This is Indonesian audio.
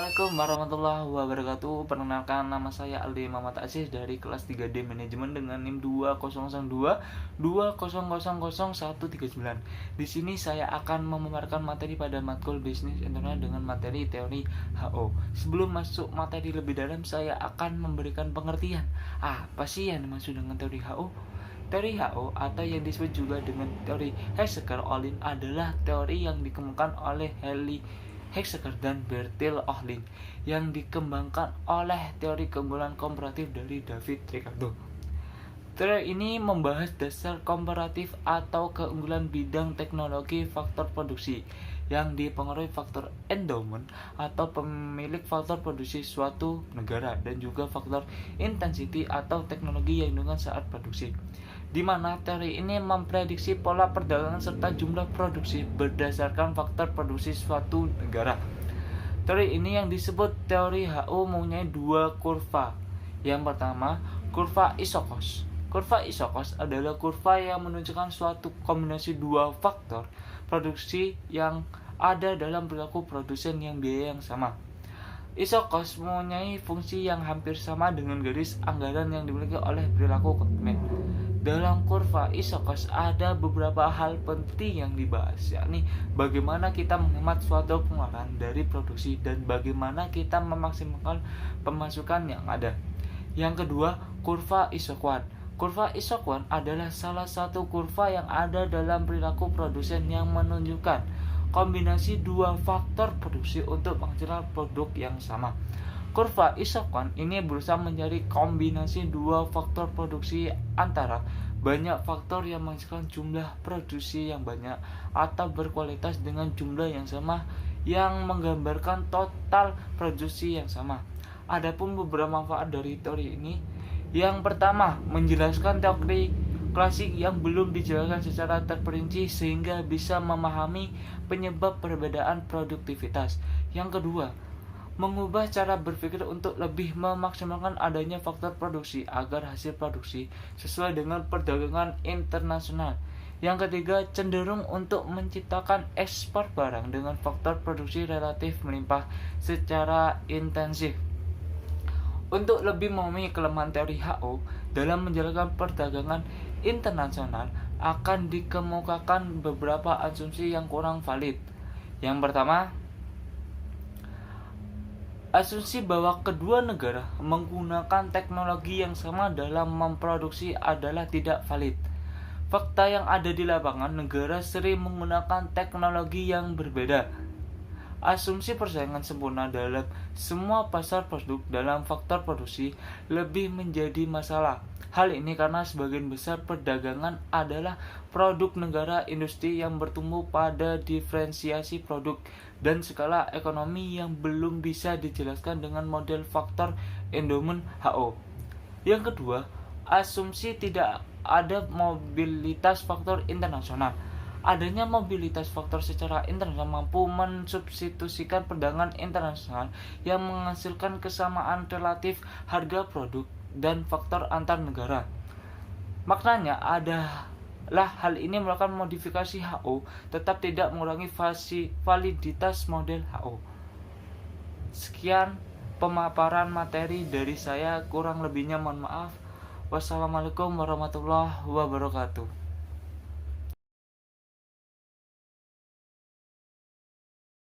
Assalamualaikum warahmatullahi wabarakatuh. Perkenalkan, nama saya Aldi Muhammad Aziz dari kelas 3D Manajemen dengan NIM 2002 Di sini saya akan memaparkan materi pada matkul Bisnis Internal dengan materi teori HO. Sebelum masuk materi lebih dalam, saya akan memberikan pengertian. Apa sih yang dimaksud dengan teori HO? Teori HO atau yang disebut juga dengan teori Hexaker-Ohlin adalah teori yang dikemukakan oleh Hexaker dan Bertil Ohlin yang dikembangkan oleh teori keunggulan komparatif dari David Ricardo. Teori ini membahas dasar komparatif atau keunggulan bidang teknologi faktor produksi yang dipengaruhi faktor endowment atau pemilik faktor produksi suatu negara dan juga faktor intensity atau teknologi yang digunakan saat produksi, di mana teori ini memprediksi pola perdagangan serta jumlah produksi berdasarkan faktor produksi suatu negara. Teori ini yang disebut teori HO mempunyai dua kurva. Yang pertama, kurva Isokos. Kurva Isokos adalah kurva yang menunjukkan suatu kombinasi dua faktor produksi yang ada dalam perilaku produsen yang biaya yang sama. Isokos mempunyai fungsi yang hampir sama dengan garis anggaran yang dimiliki oleh perilaku konsumen. Dalam kurva Isokos ada beberapa hal penting yang dibahas, yakni bagaimana kita menghemat suatu pengeluaran dari produksi dan bagaimana kita memaksimalkan pemasukan yang ada. Yang kedua, kurva Isokwan. Kurva Isokwan adalah salah satu kurva yang ada dalam perilaku produsen yang menunjukkan kombinasi dua faktor produksi untuk menghasilkan produk yang sama. Kurva Isokwan ini berusaha mencari kombinasi dua faktor produksi antara banyak faktor yang menghasilkan jumlah produksi yang banyak atau berkualitas dengan jumlah yang sama yang menggambarkan total produksi yang sama. Adapun beberapa manfaat dari teori ini, yang pertama, menjelaskan teori klasik yang belum dijelaskan secara terperinci sehingga bisa memahami penyebab perbedaan produktivitas. Yang kedua, mengubah cara berpikir untuk lebih memaksimalkan adanya faktor produksi agar hasil produksi sesuai dengan perdagangan internasional. Yang ketiga, cenderung untuk menciptakan ekspor barang dengan faktor produksi relatif melimpah secara intensif. Untuk lebih memahami kelemahan teori HO dalam menjalankan perdagangan internasional, akan dikemukakan beberapa asumsi yang kurang valid. Yang pertama, asumsi bahwa kedua negara menggunakan teknologi yang sama dalam memproduksi adalah tidak valid. Fakta yang ada di lapangan, negara sering menggunakan teknologi yang berbeda. Asumsi persaingan sempurna dalam semua pasar produk dalam faktor produksi lebih menjadi masalah. Hal ini karena sebagian besar perdagangan adalah produk negara industri yang bertumbuh pada diferensiasi produk dan skala ekonomi yang belum bisa dijelaskan dengan model faktor endowment HO. Yang kedua, asumsi tidak ada mobilitas faktor internasional. Adanya mobilitas faktor secara internasional mampu mensubstitusikan perdagangan internasional yang menghasilkan kesamaan relatif harga produk dan faktor antar negara. Maknanya adalah hal ini melakukan modifikasi HO tetap tidak mengurangi validitas model HO. Sekian pemaparan materi dari saya, kurang lebihnya mohon maaf. Wassalamualaikum warahmatullahi wabarakatuh.